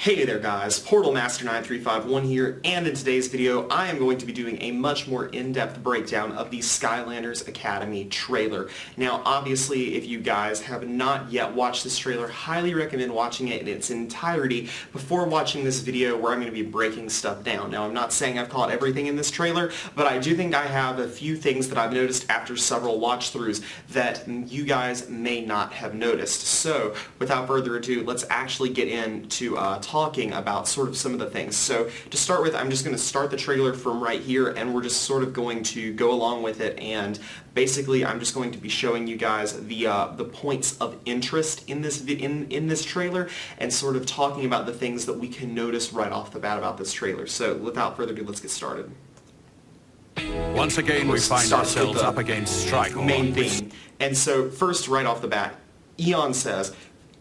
Hey there guys, Portal Master 9351 here, and in today's video I am going to be doing a much more in-depth breakdown of the Skylanders Academy trailer. Now obviously if you guys have not yet watched this trailer, highly recommend watching it in its entirety before watching this video where I'm going to be breaking stuff down. Now I'm not saying I've caught everything in this trailer, but I do think I have a few things that I've noticed after several watch-throughs that you guys may not have noticed. So without further ado, let's actually get into talking about sort of some of the things. So to start with, I'm just going to start the trailer from right here, and we're just sort of going to go along with it, and basically I'm just going to be showing you guys the points of interest in this trailer, and sort of talking about the things that we can notice right off the bat about this trailer. So without further ado, let's get started. Once again, we find ourselves up against Nicholls. Main theme. And so first, right off the bat, Eon says,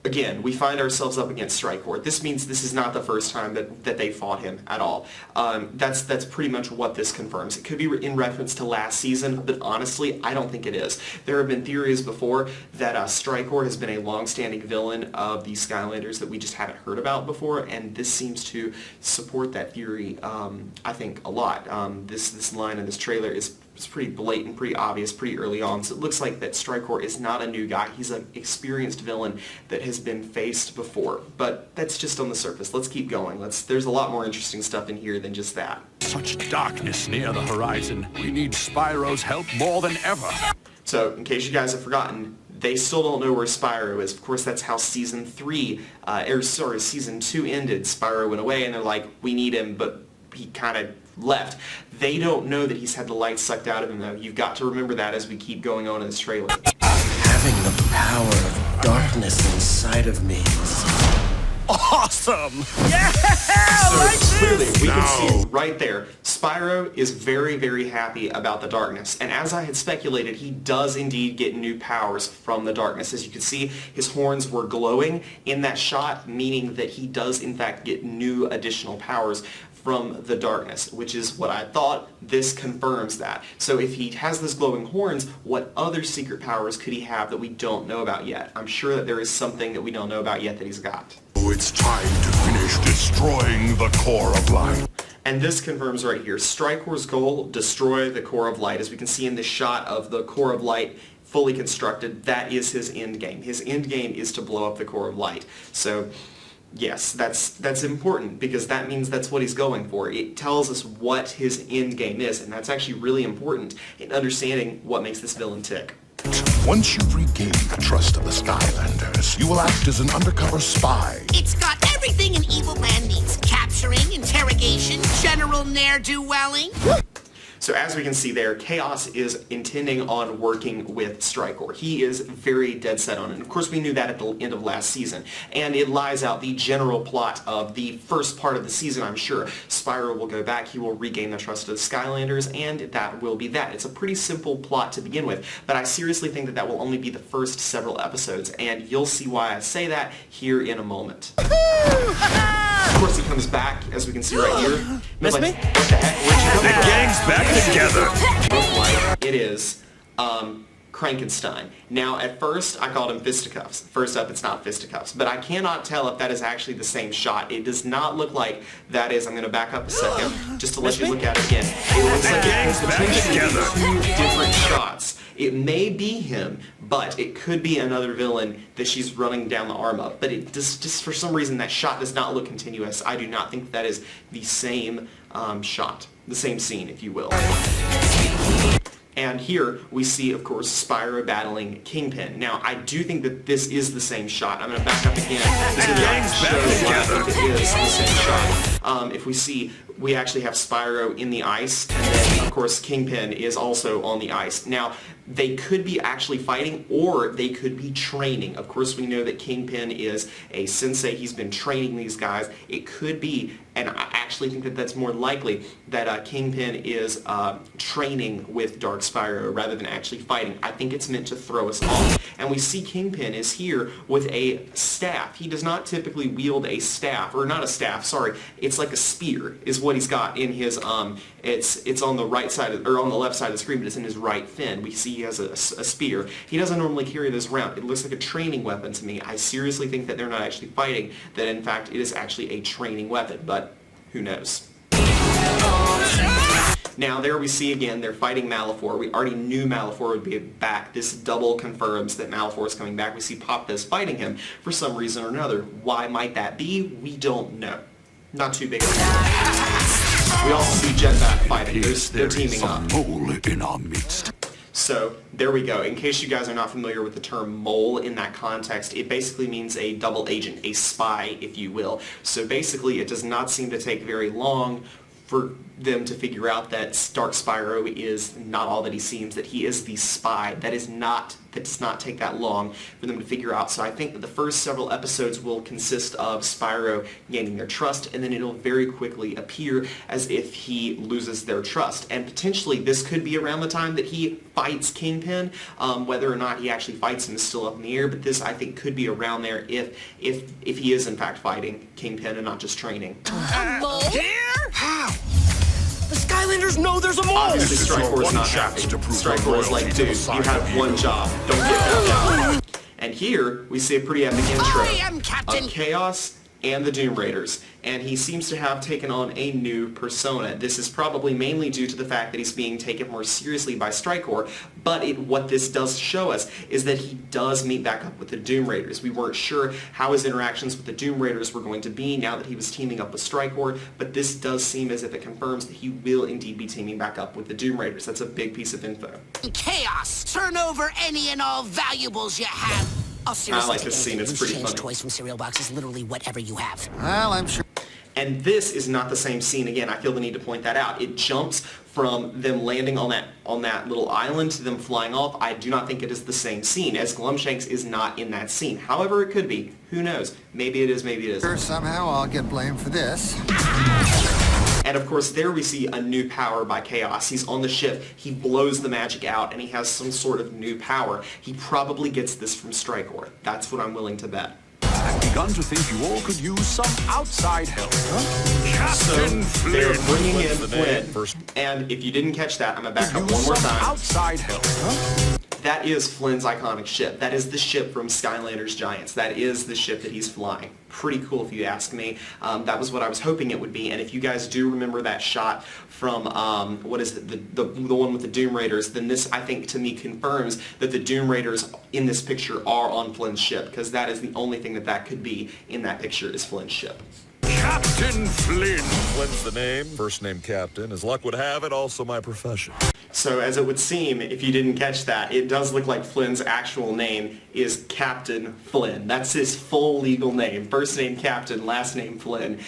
again, we find ourselves up against Strikor. This means this is not the first time that they fought him at all. That's pretty much what this confirms. It could be in reference to last season, but honestly, I don't think it is. There have been theories before that Strikor has been a long-standing villain of the Skylanders that we just haven't heard about before, and this seems to support that theory, I think, a lot. This line in this trailer is pretty blatant, pretty obvious, pretty early on, so it looks like that Strikor is not a new guy. He's an experienced villain that has been faced before, but that's just on the surface. Let's keep going. There's a lot more interesting stuff in here than just that. Such darkness near the horizon. We need Spyro's help more than ever. So, in case you guys have forgotten, they still don't know where Spyro is. Of course, that's how Season 2 ended. Spyro went away, and they're like, we need him, but he kind of left. They don't know that he's had the light sucked out of him, though. You've got to remember that as we keep going on in this trailer. Having the power of darkness inside of me is awesome! Yeah! So like clearly, this! we can see it right there. Spyro is very, very happy about the darkness. And as I had speculated, he does indeed get new powers from the darkness. As you can see, his horns were glowing in that shot, meaning that he does in fact get new additional powers from the darkness, which is what I thought. This confirms that. So if he has those glowing horns, what other secret powers could he have that we don't know about yet? I'm sure that there is something that we don't know about yet that he's got. Oh, it's time to finish destroying the core of light. And this confirms right here. Strikor's goal, destroy the core of light. As we can see in this shot of the core of light fully constructed, that is his end game. His end game is to blow up the core of light. So yes, that's important, because that means that's what he's going for. It tells us what his end game is, and that's actually really important in understanding what makes this villain tick. Once you've regained the trust of the Skylanders, you will act as an undercover spy. It's got everything an evil man needs. Capturing, interrogation, general ne'er-do-welling. So as we can see there, Chaos is intending on working with Strikor. He is very dead set on it. And of course we knew that at the end of last season. And it lies out the general plot of the first part of the season, I'm sure. Spyro will go back, he will regain the trust of the Skylanders, and that will be that. It's a pretty simple plot to begin with, but I seriously think that that will only be the first several episodes, and you'll see why I say that here in a moment. Of course he comes back, as we can see right here. Miss me? What the heck? Where'd you come The from? gang's back together. It is Frankenstein. Now, at first, I called him fisticuffs. First up, it's not fisticuffs. But I cannot tell if that is actually the same shot. It does not look like that is. I'm going to back up a second, just to let you look at it again. It looks like gang's it's back potentially together. two different shots. It may be him, but it could be another villain that she's running down the arm of. But it just for some reason, that shot does not look continuous. I do not think that is the same shot. The same scene, if you will. And here we see, of course, Spyro battling Kingpin. Now, I do think that this is the same shot. I'm going to back up again so that I can show why I think it is the same shot. If we see, we actually have Spyro in the ice, and then, of course, Kingpin is also on the ice. Now, they could be actually fighting, or they could be training. Of course, we know that Kingpin is a sensei. He's been training these guys. It could be, and I actually think that that's more likely, that Kingpin is training with Dark Spyro rather than actually fighting. I think it's meant to throw us off. And we see Kingpin is here with a staff. He does not typically wield a staff, or not a staff, sorry. It's like a spear is what he's got in his, it's on the right side, or on the left side of the screen, but it's in his right fin. We see he has a spear. He doesn't normally carry this around. It looks like a training weapon to me. I seriously think that they're not actually fighting, that in fact it is actually a training weapon, but who knows. Now there we see again, they're fighting Malefor. We already knew Malefor would be back. This double confirms that Malefor is coming back. We see Popfizz fighting him for some reason or another. Why might that be? We don't know. Not too big of a deal. We also see Jetpack fighting. They're teaming up. Mole in our midst. So there we go. In case you guys are not familiar with the term mole in that context, it basically means a double agent, a spy, if you will. So basically it does not seem to take very long for them to figure out that Dark Spyro is not all that he seems, that he is the spy. That does not take that long for them to figure out. So I think that the first several episodes will consist of Spyro gaining their trust, and then it'll very quickly appear as if he loses their trust. And potentially this could be around the time that he fights Kingpin. Whether or not he actually fights him is still up in the air, but this I think could be around there if he is in fact fighting Kingpin and not just training. A mole? How? The Skylanders know there's a mole! Obviously, Strikefor's not happy. Strikefor is like, dude, you have one job. Don't get that job. And here, we see a pretty epic intro I am Captain of Chaos and the Doom Raiders, and he seems to have taken on a new persona. This is probably mainly due to the fact that he's being taken more seriously by Strikefor, but what this does show us is that he does meet back up with the Doom Raiders. We weren't sure how his interactions with the Doom Raiders were going to be now that he was teaming up with Strikefor, but this does seem as if it confirms that he will indeed be teaming back up with the Doom Raiders. That's a big piece of info. Chaos. Turn over any and all valuables you have. Oh, seriously, I like this scene. It's pretty change funny. toys from cereal boxes, literally whatever you have. Well, I'm sure. And this is not the same scene. Again, I feel the need to point that out. It jumps from them landing on that little island to them flying off. I do not think it is the same scene, as Glumshanks is not in that scene. However, it could be. Who knows? Maybe it is, maybe it isn't. Somehow I'll get blamed for this. And of course, there we see a new power by Chaos. He's on the ship, he blows the magic out, and he has some sort of new power. He probably gets this from Strikefor. That's what I'm willing to bet. I've begun to think you all could use some outside help. So they're bringing in Flynn. And if you didn't catch that, I'm going to back up one more time. Outside help. That is Flynn's iconic ship. That is the ship from Skylanders Giants. That is the ship that he's flying. Pretty cool if you ask me. That was what I was hoping it would be. And if you guys do remember that shot from, what is it, the one with the Doom Raiders, then this, I think, to me confirms that the Doom Raiders in this picture are on Flynn's ship, because that is the only thing that could be in that picture is Flynn's ship. Captain Flynn. Flynn's the name, first name Captain. As luck would have it, also my profession. So as it would seem, if you didn't catch that, it does look like Flynn's actual name is Captain Flynn. That's his full legal name. First name Captain, last name Flynn.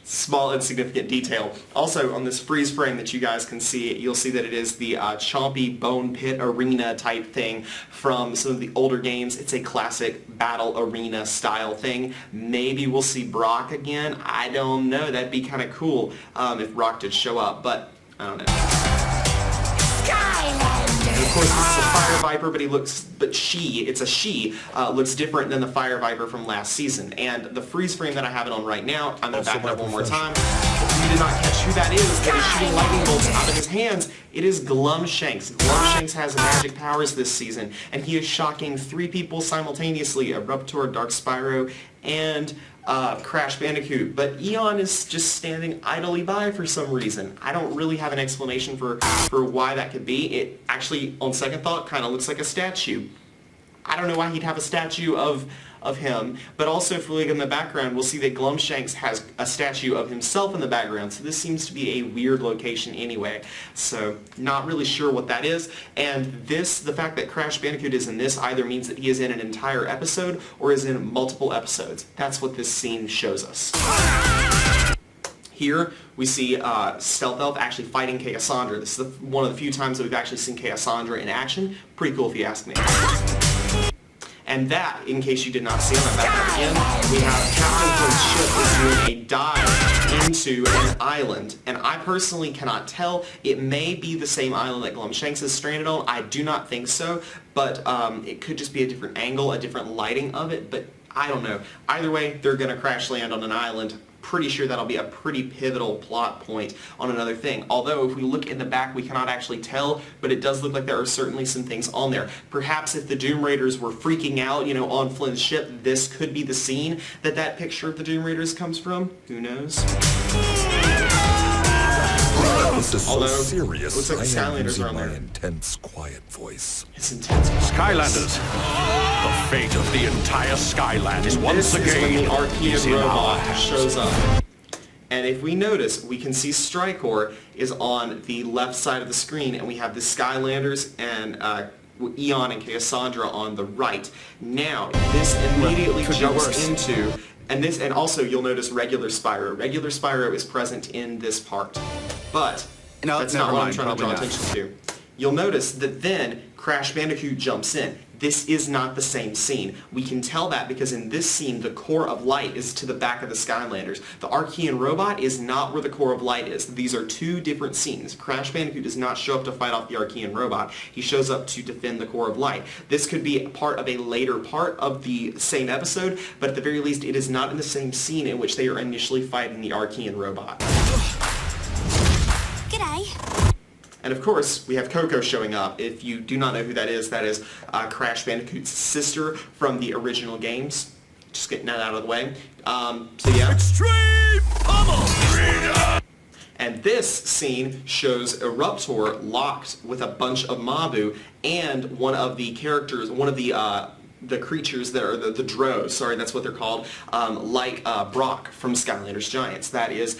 Small insignificant detail. Also, on this freeze frame that you guys can see, you'll see that it is the Chompy Bone Pit Arena type thing from some of the older games. It's a classic battle arena style thing. Maybe we'll see Brock again. I don't know. That'd be kind of cool if Brock did show up, but I don't know. And of course, this is a Fire Viper, but it's a she, looks different than the Fire Viper from last season. And the freeze frame that I have it on right now, I'm going to back it up one more time. If you did not catch who that is shooting lightning bolts out of his hands, it is Glumshanks. Glumshanks has magic powers this season, and he is shocking 3 people simultaneously, Eruptor, Dark Spyro, and Crash Bandicoot, but Eon is just standing idly by for some reason. I don't really have an explanation for why that could be. It actually, on second thought, kind of looks like a statue. I don't know why he'd have a statue of him, but also if we look in the background, we'll see that Glumshanks has a statue of himself in the background, so this seems to be a weird location anyway. So, not really sure what that is, and the fact that Crash Bandicoot is in this either means that he is in an entire episode or is in multiple episodes. That's what this scene shows us. Here, we see Stealth Elf actually fighting Chaosandra. This is one of the few times that we've actually seen Chaosandra in action. Pretty cool if you ask me. And that, in case you did not see on that back again, we have Captain Flynn's ship is doing a dive into an island. And I personally cannot tell. It may be the same island that Glumshanks is stranded on. I do not think so. But it could just be a different angle, a different lighting of it. But I don't know. Either way, they're going to crash land on an island. pretty sure that'll be a pretty pivotal plot point on another thing. Although, if we look in the back, we cannot actually tell, but it does look like there are certainly some things on there. Perhaps if the Doom Raiders were freaking out, on Flynn's ship, this could be the scene that picture of the Doom Raiders comes from. Who knows? This is Although, so serious. it looks like the I am Skylanders using are on my there. intense, quiet voice. It's intense. Skylanders, the fate of the entire Skyland is once This is when again the Archean in our robot hands. shows up. And if we notice, we can see Strikor is on the left side of the screen, and we have the Skylanders and Eon and Cassandra on the right. Now, this immediately jumps into, and also you'll notice regular Spyro. Regular Spyro is present in this part. But No, that's never not what I'm mind, trying to draw probably not. attention to. You'll notice that then Crash Bandicoot jumps in. This is not the same scene. We can tell that because in this scene, the core of light is to the back of the Skylanders. The Archean robot is not where the core of light is. These are two different scenes. Crash Bandicoot does not show up to fight off the Archean robot. He shows up to defend the core of light. This could be part of a later part of the same episode, but at the very least, it is not in the same scene in which they are initially fighting the Archean robot. G'day. And of course, we have Coco showing up. If you do not know who that is Crash Bandicoot's sister from the original games. Just getting that out of the way. So yeah. Extreme pummel! And this scene shows Eruptor locked with a bunch of Mabu and one of the characters, one of the creatures that are the Drows, sorry, that's what they're called, like Brock from Skylanders Giants. That is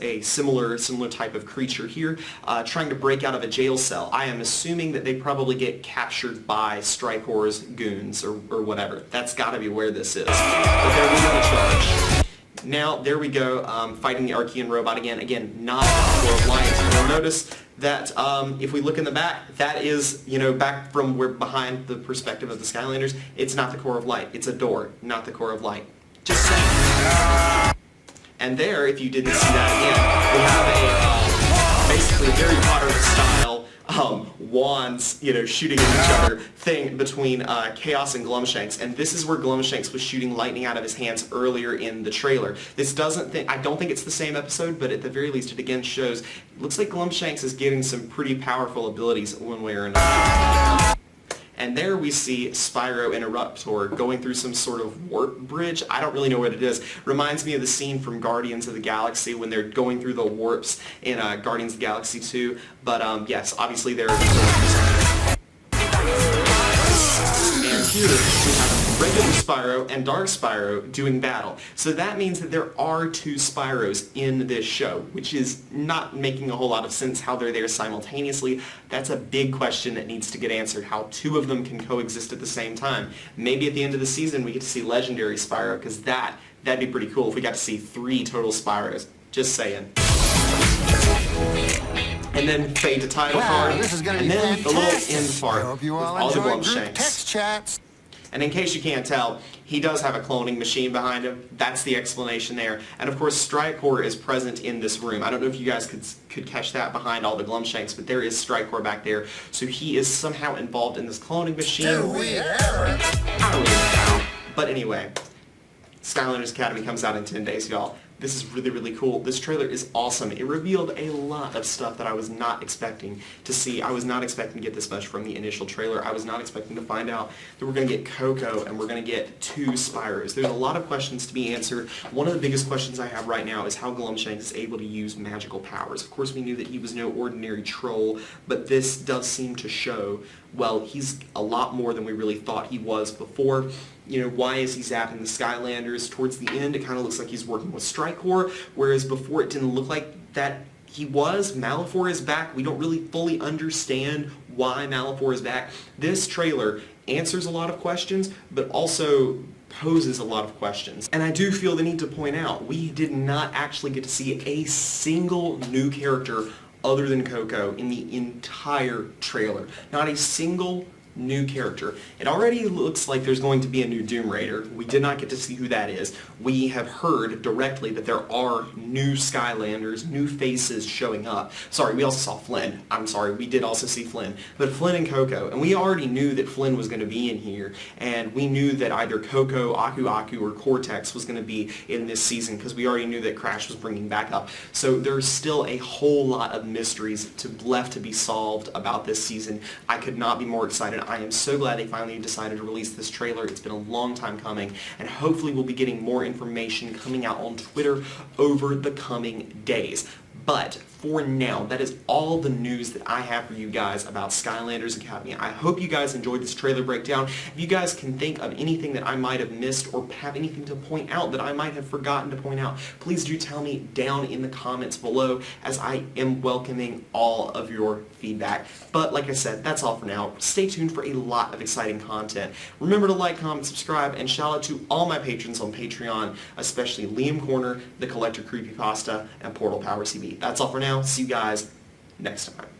a similar type of creature here, trying to break out of a jail cell. I am assuming that they probably get captured by Strikor's goons or whatever. That's got to be where this is. But they're leading the charge. Now, there we go, fighting the Archean robot again. Again, not the core of light. You'll notice that if we look in the back, that is, back from where behind the perspective of the Skylanders, it's not the core of light. It's a door, not the core of light. Just saying. And there, if you didn't see that again, we have basically a Harry Potter style wands, shooting at each other thing between Chaos and Glumshanks, and this is where Glumshanks was shooting lightning out of his hands earlier in the trailer. I don't think it's the same episode, but at the very least it again shows, looks like Glumshanks is getting some pretty powerful abilities one way or another. And there we see Spyro and Eruptor going through some sort of warp bridge. I don't really know what it is. Reminds me of the scene from Guardians of the Galaxy when they're going through the warps in Guardians of the Galaxy 2. But yes, obviously they're... And here we have regular Spyro and Dark Spyro doing battle. So that means that there are two Spyros in this show, which is not making a whole lot of sense how they're there simultaneously. That's a big question that needs to get answered, how two of them can coexist at the same time. Maybe at the end of the season we get to see Legendary Spyro, because that'd be pretty cool if we got to see 3 total Spyros. Just saying. And then fade to title card, this is gonna and be then the little fantastic. end part I hope you with all all the enjoy group Glumshanks. text chats. And in case you can't tell, he does have a cloning machine behind him. That's the explanation there. And of course, Strikor is present in this room. I don't know if you guys could catch that behind all the Glumshanks, but there is Strikor back there. So he is somehow involved in this cloning machine. Do we ever? I don't really know. But anyway, Skylanders Academy comes out in 10 days, y'all. This is really, really cool. This trailer is awesome. It revealed a lot of stuff that I was not expecting to see. I was not expecting to get this much from the initial trailer. I was not expecting to find out that we're going to get Coco and we're going to get 2 Spyros. There's a lot of questions to be answered. One of the biggest questions I have right now is how Glumshanks is able to use magical powers. Of course, we knew that he was no ordinary troll, but this does seem to show, well, he's a lot more than we really thought he was before. Why is he zapping the Skylanders? Towards the end, it kind of looks like he's working with Strikor, whereas before it didn't look like that he was. Malefor is back. We don't really fully understand why Malefor is back. This trailer answers a lot of questions, but also poses a lot of questions. And I do feel the need to point out, we did not actually get to see a single new character other than Coco in the entire trailer. Not a single new character. It already looks like there's going to be a new Doom Raider. We did not get to see who that is. We have heard directly that there are new Skylanders, new faces showing up. Sorry, we also saw Flynn. I'm sorry, we did also see Flynn. But Flynn and Coco, and we already knew that Flynn was going to be in here, and we knew that either Coco, Aku Aku, or Cortex was going to be in this season because we already knew that Crash was bringing back up. So there's still a whole lot of mysteries left to be solved about this season. I could not be more excited. I am so glad they finally decided to release this trailer. It's been a long time coming, and hopefully we'll be getting more information coming out on Twitter over the coming days. But for now, that is all the news that I have for you guys about Skylanders Academy. I hope you guys enjoyed this trailer breakdown. If you guys can think of anything that I might have missed or have anything to point out that I might have forgotten to point out, please do tell me down in the comments below, as I am welcoming all of your feedback. But like I said, that's all for now. Stay tuned for a lot of exciting content. Remember to like, comment, subscribe, and shout out to all my patrons on Patreon, especially Liam Corner, The Collector Creepypasta, and Portal Power CB. That's all for now. See you guys next time.